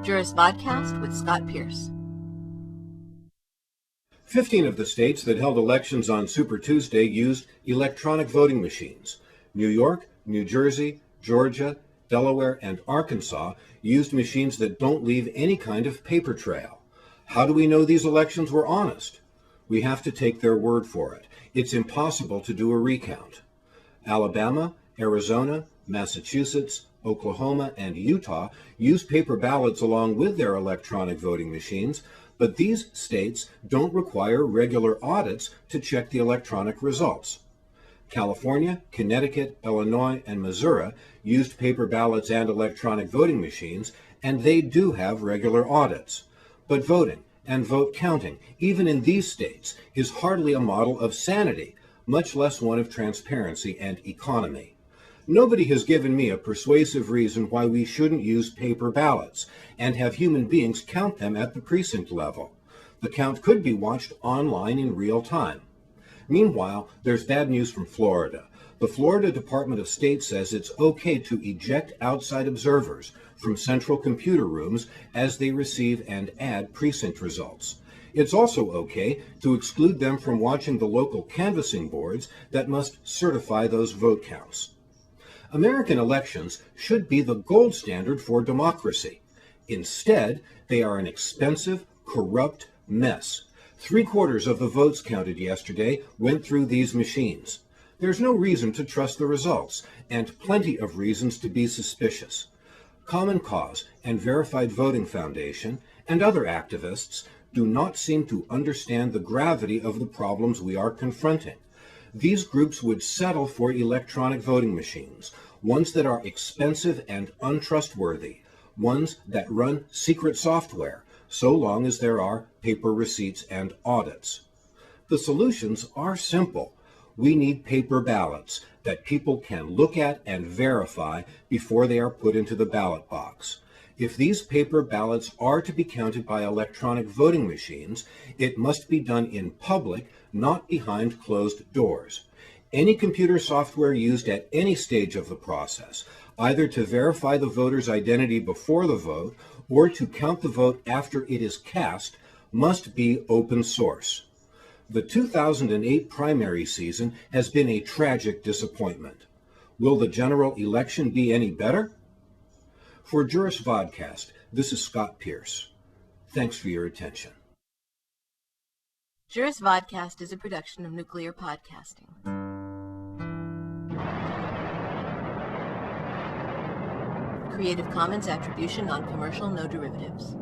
Juris Vodcast with Scott Pearce. 15 of the states that held elections on Super Tuesday used electronic voting machines. New York, New Jersey, Georgia, Delaware, and Arkansas used machines that don't leave any kind of paper trail. How do we know these elections were honest? We have to take their word for it. It's impossible to do a recount. Alabama, Arizona, Massachusetts, Oklahoma, and Utah use paper ballots along with their electronic voting machines, but these states don't require regular audits to check the electronic results. California, Connecticut, Illinois, and Missouri used paper ballots and electronic voting machines, and they do have regular audits. But voting and vote counting, even in these states, is hardly a model of sanity, much less one of transparency and economy. Nobody has given me a persuasive reason why we shouldn't use paper ballots and have human beings count them at the precinct level. The count could be watched online in real time. Meanwhile, there's bad news from Florida. The Florida Department of State says it's okay to eject outside observers from central computer rooms as they receive and add precinct results. It's also okay to exclude them from watching the local canvassing boards that must certify those vote counts. American elections should be the gold standard for democracy. Instead, they are an expensive, corrupt mess. 3/4 of the votes counted yesterday went through these machines. There's no reason to trust the results, and plenty of reasons to be suspicious. Common Cause and Verified Voting Foundation and other activists do not seem to understand the gravity of the problems we are confronting. These groups would settle for electronic voting machines, ones that are expensive and untrustworthy, ones that run secret software, so long as there are paper receipts and audits. The solutions are simple. We need paper ballots that people can look at and verify before they are put into the ballot box. If these paper ballots are to be counted by electronic voting machines, it must be done in public, not behind closed doors. Any computer software used at any stage of the process, either to verify the voter's identity before the vote or to count the vote after it is cast, must be open source. The 2008 primary season has been a tragic disappointment. Will the general election be any better? For Juris Vodcast, this is Scott Pearce. Thanks for your attention. Juris Vodcast is a production of Nuclear Podcasting. Creative Commons Attribution Non-Commercial, No Derivatives.